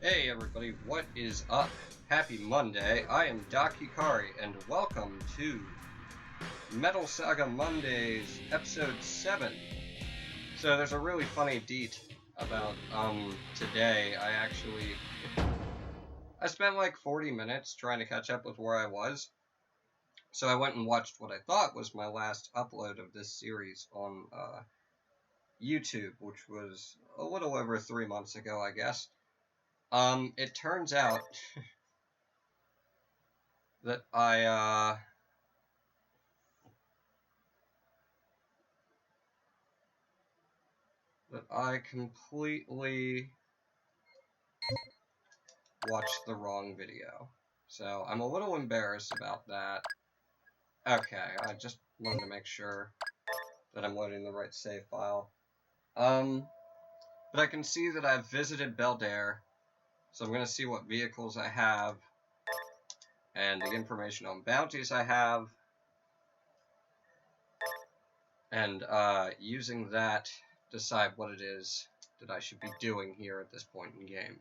Hey everybody, what is up? Happy Monday, I am Doc Hikari, and welcome to Metal Saga Mondays, Episode 7. So there's a really funny deet about, today. I spent like 40 minutes trying to catch up with where I was. So I went and watched what I thought was my last upload of this series on, YouTube, which was a little over 3 months ago, I guess. It turns out that I completely watched the wrong video. So I'm a little embarrassed about that. Okay, I just wanted to make sure that I'm loading the right save file. But I can see that I've visited Beldair, so I'm going to see what vehicles I have, and the information on bounties I have, and using that, decide what it is that I should be doing here at this point in the game.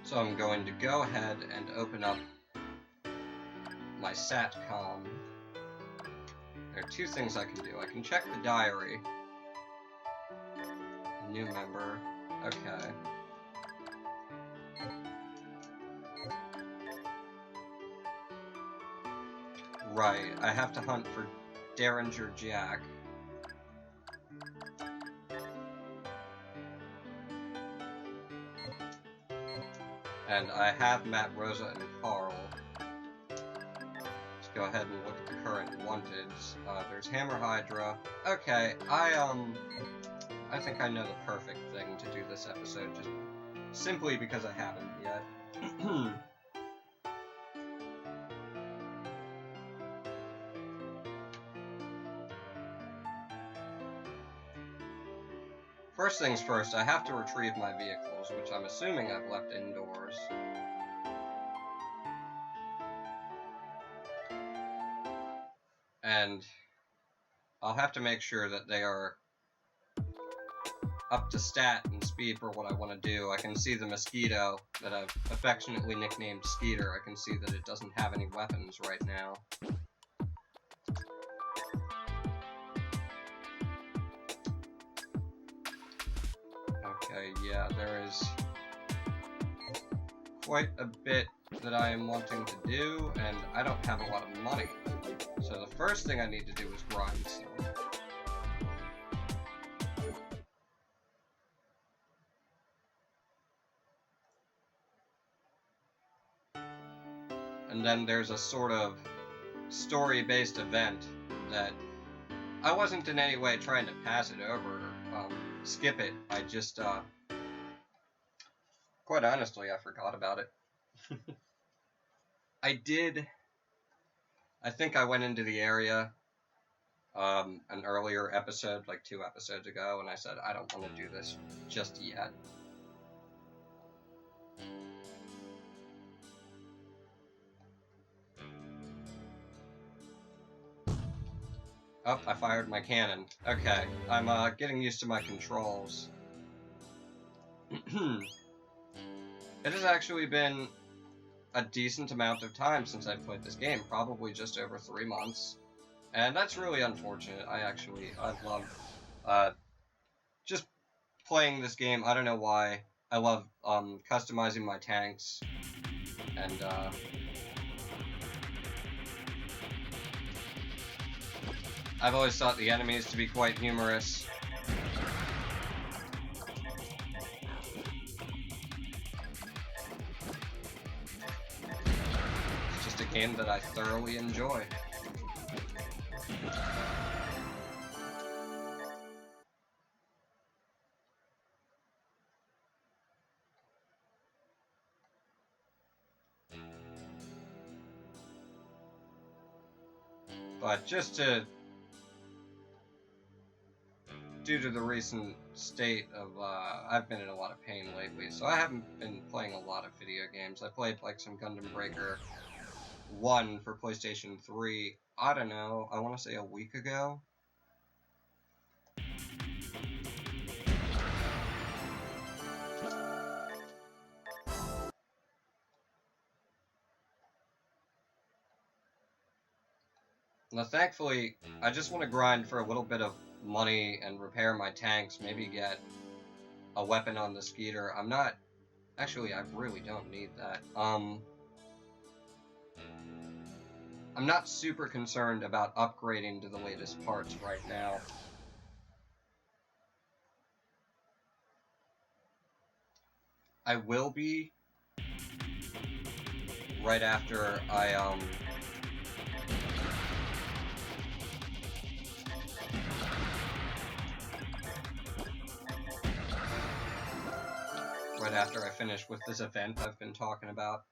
So I'm going to go ahead and open up my SATCOM. There are two things I can do. I can check the diary. New member. Okay. Right, I have to hunt for Derringer Jack. And I have Matt, Rosa, and Carl. Let's go ahead and look at the current wanteds. There's Hammer Hydra. Okay, I think I know the perfect thing to do this episode, just simply because I haven't yet. First things first, I have to retrieve my vehicles, which I'm assuming I've left indoors. And I'll have to make sure that they are up to stat and speed for what I want to do. I can see the mosquito that I've affectionately nicknamed Skeeter. I can see that it doesn't have any weapons right now. Okay, yeah, there is quite a bit that I am wanting to do, and I don't have a lot of money. So the first thing I need to do is grind some. And then there's a sort of story-based event that I wasn't in any way trying to pass it over or skip it. I just, quite honestly, I forgot about it. I think I went into the area an earlier episode, like 2 episodes ago, and I said, I don't want to do this just yet. Oh, I fired my cannon. Okay, I'm getting used to my controls. It has actually been a decent amount of time since I've played this game, probably just over 3 months. And that's really unfortunate. I've loved just playing this game. I don't know why. I love customizing my tanks, and I've always thought the enemies to be quite humorous. It's just a game that I thoroughly enjoy. But just due to the recent state of, I've been in a lot of pain lately, so I haven't been playing a lot of video games. I played, like, some Gundam Breaker 1 for PlayStation 3, I don't know, I want to say a week ago. Now, thankfully, I just want to grind for a little bit of money and repair my tanks, maybe get a weapon on the Skeeter. I'm not... Actually, I really don't need that. I'm not super concerned about upgrading to the latest parts right now. I will be right after I, right after I finish with this event I've been talking about.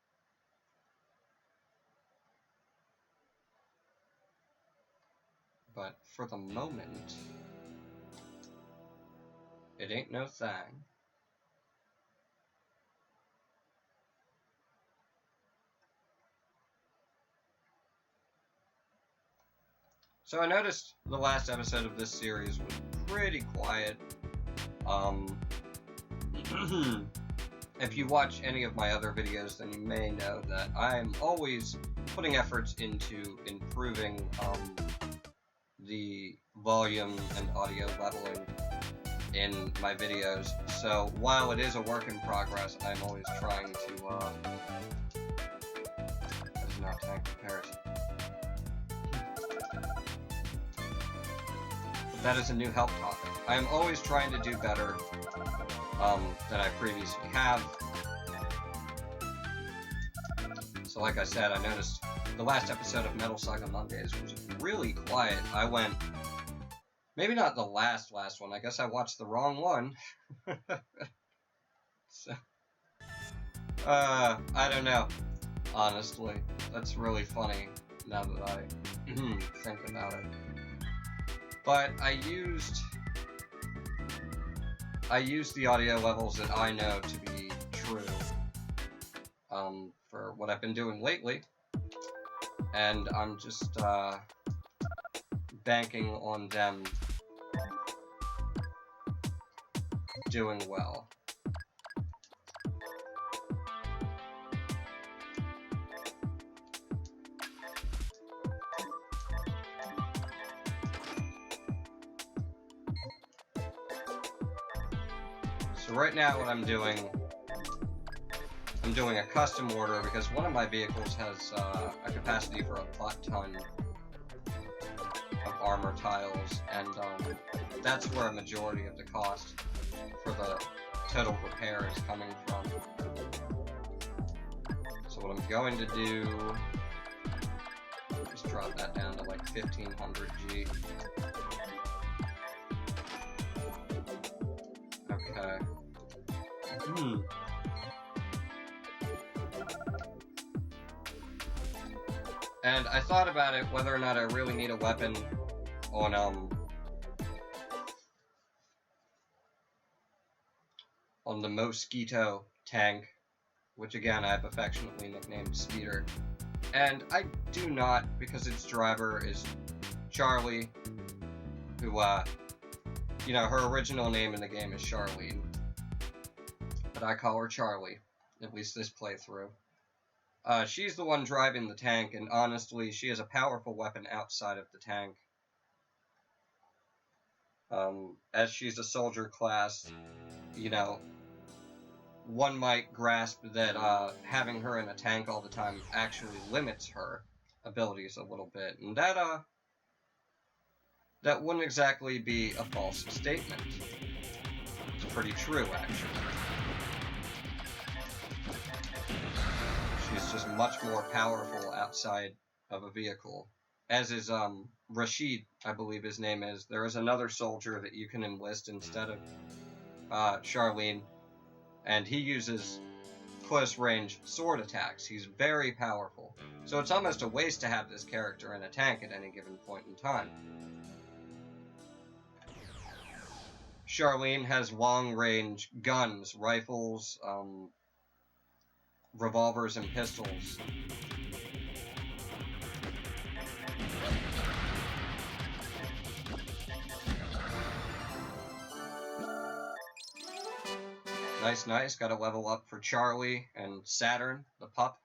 But for the moment, it ain't no thing. So I noticed the last episode of this series was pretty quiet. If you watch any of my other videos, then you may know that I'm always putting efforts into improving the volume and audio leveling in my videos. So while it is a work in progress, I'm always trying to, that is not tank comparison. That is a new help topic. I am always trying to do better than I previously have. So like I said, I noticed the last episode of Metal Saga Mondays was really quiet. I went, maybe not the last one, I guess I watched the wrong one. So, I don't know, honestly. That's really funny now that I think about it. But I used the audio levels that I know to be true for what I've been doing lately, and I'm just banking on them doing well. So right now what I'm doing a custom order because one of my vehicles has a capacity for a ton of armor tiles, and that's where a majority of the cost for the total repair is coming from. So what I'm going to do, just drop that down to like 1500 G. Okay. And I thought about it, whether or not I really need a weapon on the Mosquito tank, which again I have affectionately nicknamed Speeder. And I do not, because its driver is Charlie, who, you know, her original name in the game is Charlene. But I call her Charlie, at least this playthrough. She's the one driving the tank, and honestly, she is a powerful weapon outside of the tank. As she's a soldier class, you know, one might grasp that having her in a tank all the time actually limits her abilities a little bit, and that wouldn't exactly be a false statement. It's pretty true, actually. She's just much more powerful outside of a vehicle. As is Rashid, I believe his name is. There is another soldier that you can enlist instead of Charlene, and he uses close-range sword attacks. He's very powerful. So it's almost a waste to have this character in a tank at any given point in time. Charlene has long-range guns, rifles, revolvers, and pistols. Nice, nice. Got to level up for Charlie and Saturn, the pup.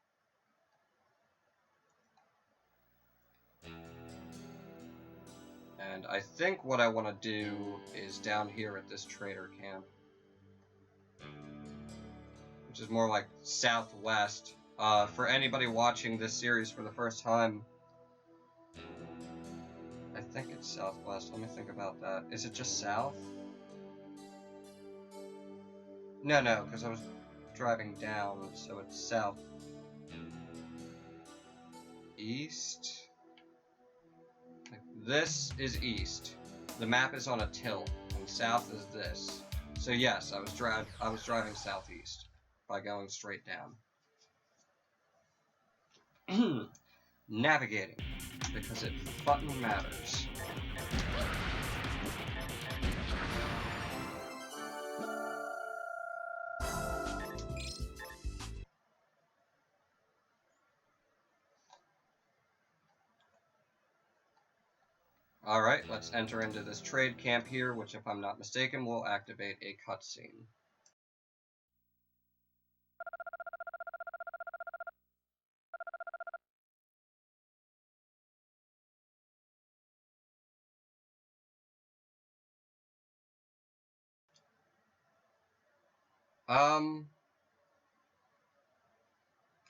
And I think what I want to do is down here at this trader camp, which is more like southwest. For anybody watching this series for the first time, I think it's southwest. Let me think about that. Is it just south? No, because I was driving down, so it's south. East? Like, this is east. The map is on a tilt, and south is this. So yes, I was driving southeast by going straight down. Navigating, because it fucking matters. Alright, let's enter into this trade camp here, which, if I'm not mistaken, will activate a cutscene.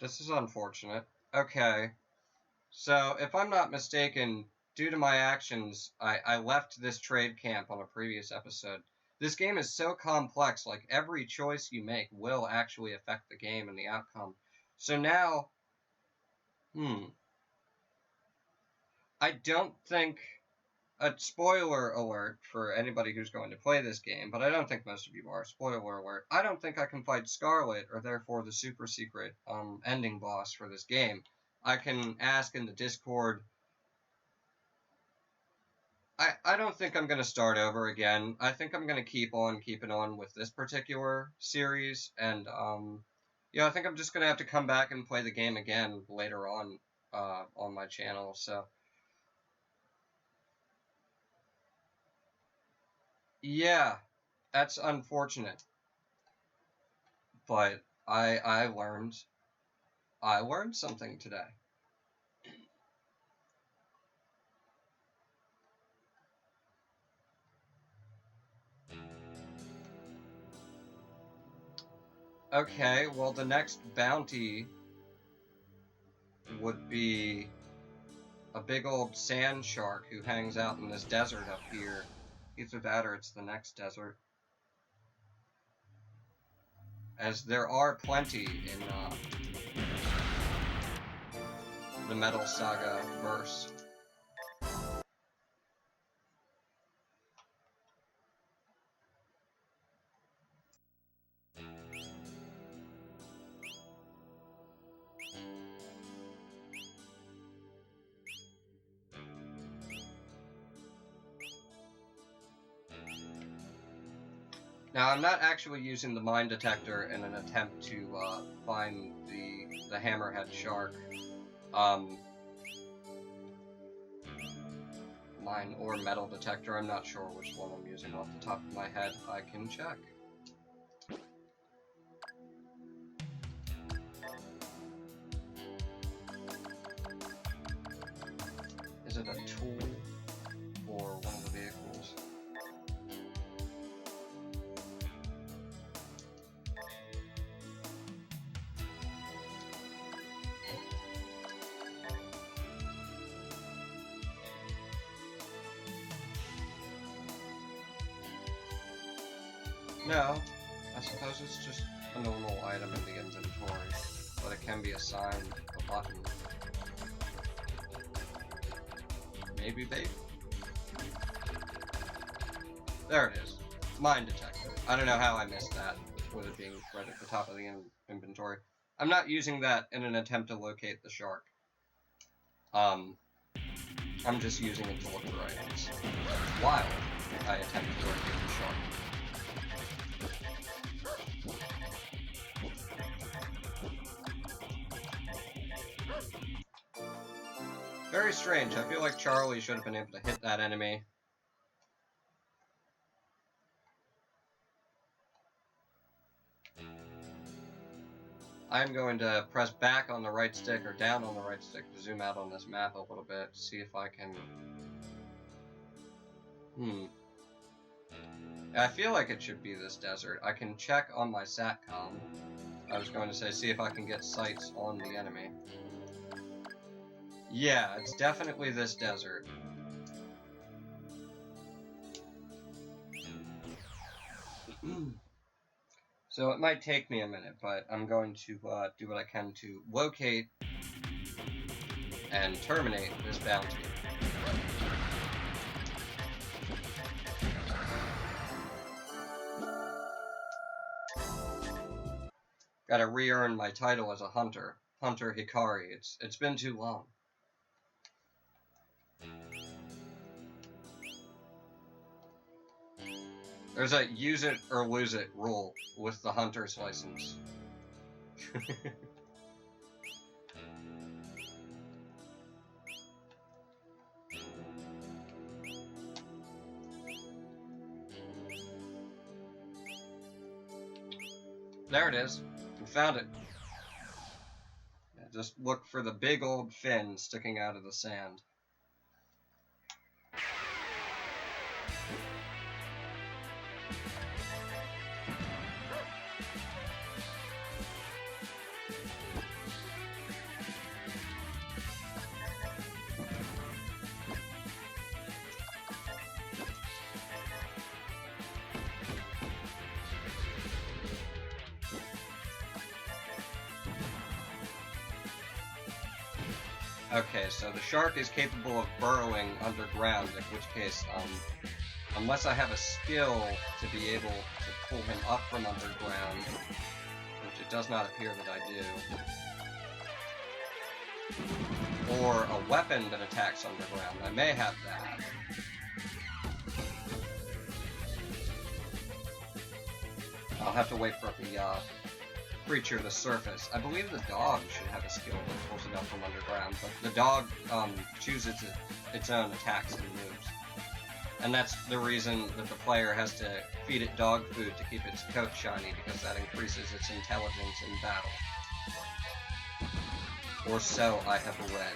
This is unfortunate. Okay. So, if I'm not mistaken, due to my actions, I left this trade camp on a previous episode. This game is so complex, like, every choice you make will actually affect the game and the outcome. So now, I don't think, a spoiler alert for anybody who's going to play this game, but I don't think most of you are, spoiler alert, I don't think I can fight Scarlet, or therefore the super secret ending boss for this game. I can ask in the Discord. I don't think I'm going to start over again. I think I'm going to keep on keeping on with this particular series, and yeah, I think I'm just going to have to come back and play the game again later on my channel, so yeah. That's unfortunate. But I learned something today. Okay, well the next bounty would be a big old sand shark who hangs out in this desert up here. Either that or it's the next desert. As there are plenty in the Metal Saga verse. Now, I'm not actually using the mine detector in an attempt to find the hammerhead shark. Mine or metal detector, I'm not sure which one I'm using off the top of my head. I can check. Is it a tool or one of the vehicles? No, I suppose it's just a normal item in the inventory, but it can be assigned a button. Maybe babe. There it is. Mine detector. I don't know how I missed that, with it being right at the top of the inventory. I'm not using that in an attempt to locate the shark. I'm just using it to look for items. While I attempt to locate the shark. Very strange. I feel like Charlie should have been able to hit that enemy. I'm going to press back on the right stick or down on the right stick to zoom out on this map a little bit, see if I can... I feel like it should be this desert. I can check on my SATCOM. I was going to say, see if I can get sights on the enemy. Yeah, it's definitely this desert. So it might take me a minute, but I'm going to do what I can to locate and terminate this bounty. Gotta re-earn my title as a hunter. Hunter Hikari. It's been too long. There's a use it or lose it rule with the hunter's license. There it is. We found it. Yeah, just look for the big old fin sticking out of the sand. Okay, so the shark is capable of burrowing underground, in which case, unless I have a skill to be able to pull him up from underground, which it does not appear that I do, or a weapon that attacks underground, I may have that. I'll have to wait for the creature to surface. I believe the dog should have a skill that pulls it up from underground, but the dog chooses its own attacks and moves. And that's the reason that the player has to feed it dog food to keep its coat shiny, because that increases its intelligence in battle. Or so I have read.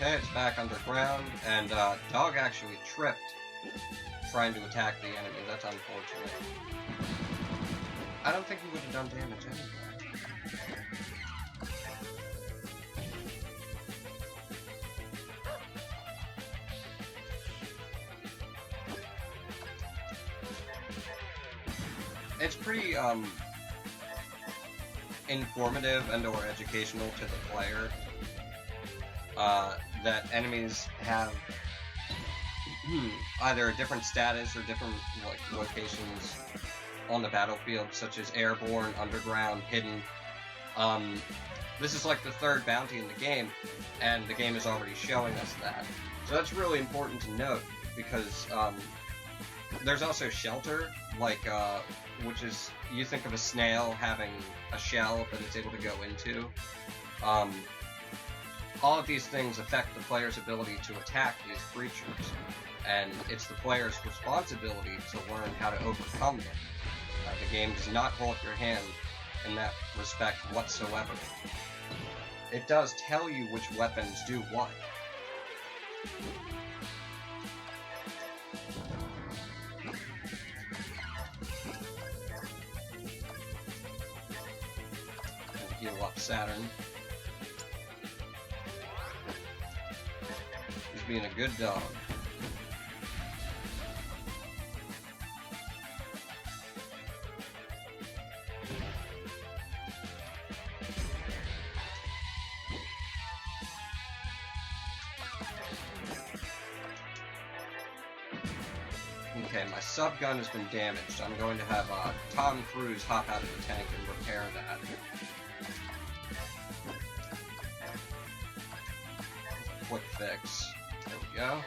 Okay, it's back underground, and Dog actually tripped trying to attack the enemy. That's unfortunate. I don't think he would have done damage anyway. It's pretty informative and or educational to the player that enemies have either a different status or different locations on the battlefield, such as airborne, underground, hidden. This is like the third bounty in the game, and the game is already showing us that. So that's really important to note, because there's also shelter, like, which is, you think of a snail having a shell that it's able to go into. All of these things affect the player's ability to attack these creatures, and it's the player's responsibility to learn how to overcome them. The game does not hold your hand in that respect whatsoever. It does tell you which weapons do what. And heal up Saturn. He's being a good dog. Okay, my subgun has been damaged. I'm going to have Tom Cruise hop out of the tank and repair that. Quick fix. There we go.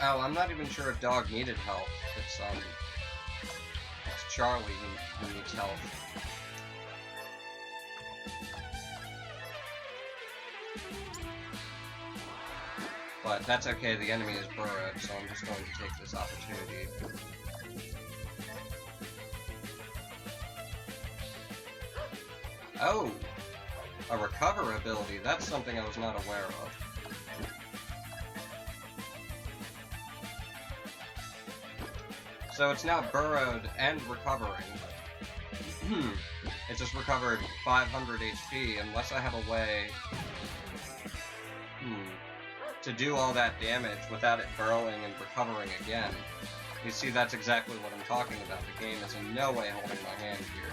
Oh, I'm not even sure if Dog needed help. It's Charlie who needs help. But that's okay, the enemy is burrowed, so I'm just going to take this opportunity. Oh! A recover ability, that's something I was not aware of. So it's now burrowed and recovering. It just recovered 500 HP, unless I have a way to do all that damage without it burrowing and recovering again. You see, that's exactly what I'm talking about. The game is in no way holding my hand here.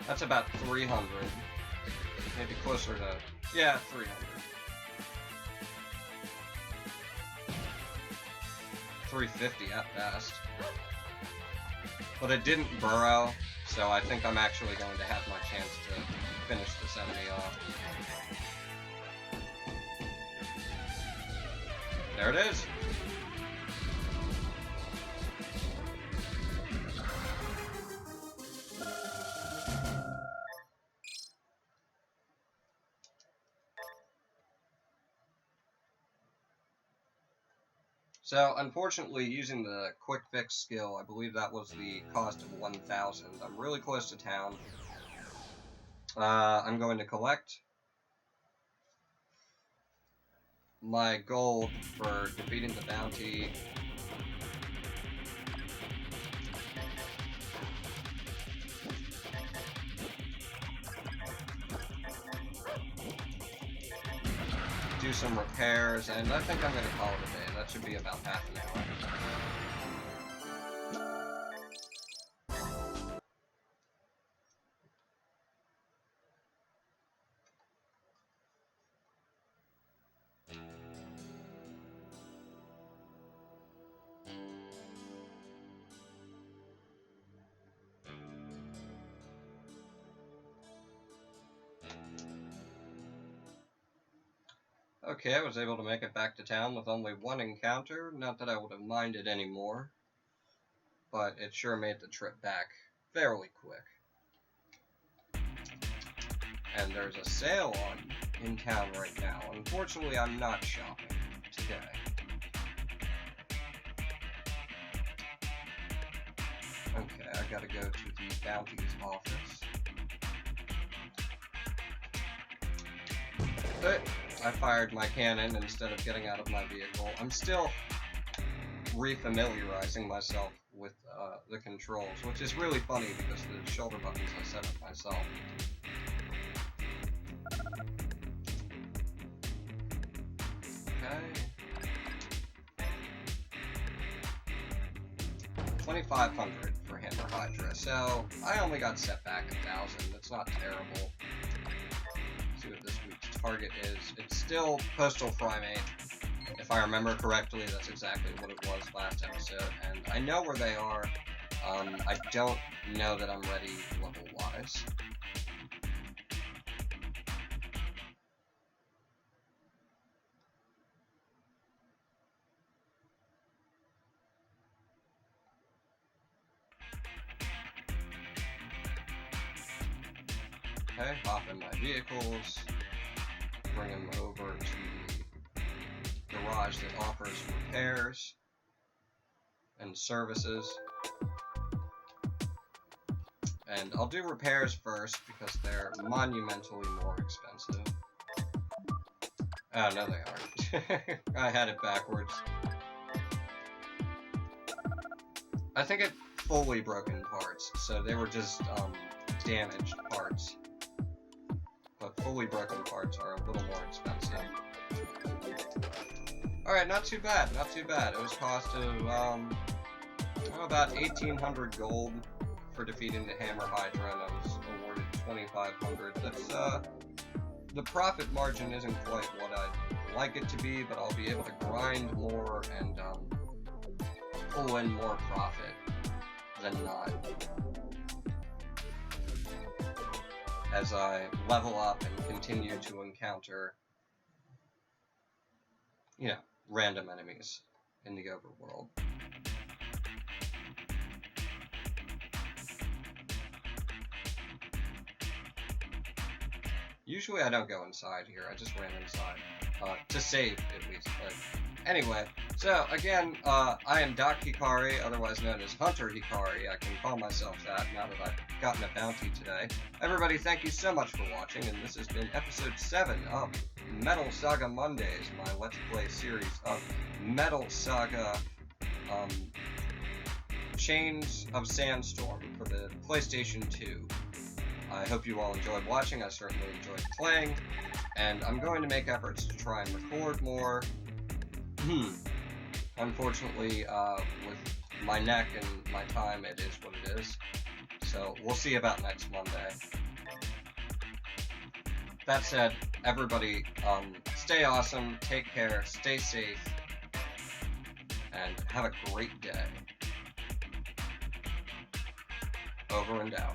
That's about 300. Maybe closer to, yeah, 300. 350 at best. But it didn't burrow, so I think I'm actually going to have my chance to finish this enemy off. There it is! So, unfortunately, using the quick fix skill, I believe that was the cost of 1,000. I'm really close to town. I'm going to collect my gold for defeating the bounty. do some repairs, and I think I'm going to call it a day. That should be about half an hour. Okay, I was able to make it back to town with only one encounter. Not that I would have minded anymore, but it sure made the trip back fairly quick. And there's a sale on in town right now. Unfortunately, I'm not shopping today. Okay, I gotta go to the bounties office. But I fired my cannon instead of getting out of my vehicle. I'm still refamiliarizing myself with the controls, which is really funny because the shoulder buttons I set up myself. Okay. 2,500 for Hammer Hydra, so I only got set back 1,000. That's not terrible. Let's see what this week's target is. It's still Postal Primate. If I remember correctly, that's exactly what it was last episode, and I know where they are. I don't know that I'm ready level-wise. Okay, hop in my vehicles, bring them over to the garage that offers repairs and services. And I'll do repairs first because they're monumentally more expensive. Oh, no they aren't. I had it backwards. I think it fully broken parts, so they were just damaged parts. But fully broken parts are a little more expensive. Alright, not too bad, not too bad. It was cost of, about 1,800 gold for defeating the Hammer Hydra, and I was awarded 2,500. That's, the profit margin isn't quite what I'd like it to be, but I'll be able to grind more and, pull in more profit than not, as I level up and continue to encounter, you know, random enemies in the overworld. Usually I don't go inside here, I just ran inside, to save at least, but anyway. So, again, I am Doc Hikari, otherwise known as Hunter Hikari. I can call myself that now that I've gotten a bounty today. Everybody, thank you so much for watching, and this has been episode 7 of Metal Saga Mondays, my Let's Play series of Metal Saga, Chains of Sandstorm for the PlayStation 2. I hope you all enjoyed watching, I certainly enjoyed playing, and I'm going to make efforts to try and record more. Unfortunately, with my neck and my time, it is what it is. So, we'll see about next Monday. That said, everybody, stay awesome, take care, stay safe, and have a great day. Over and out.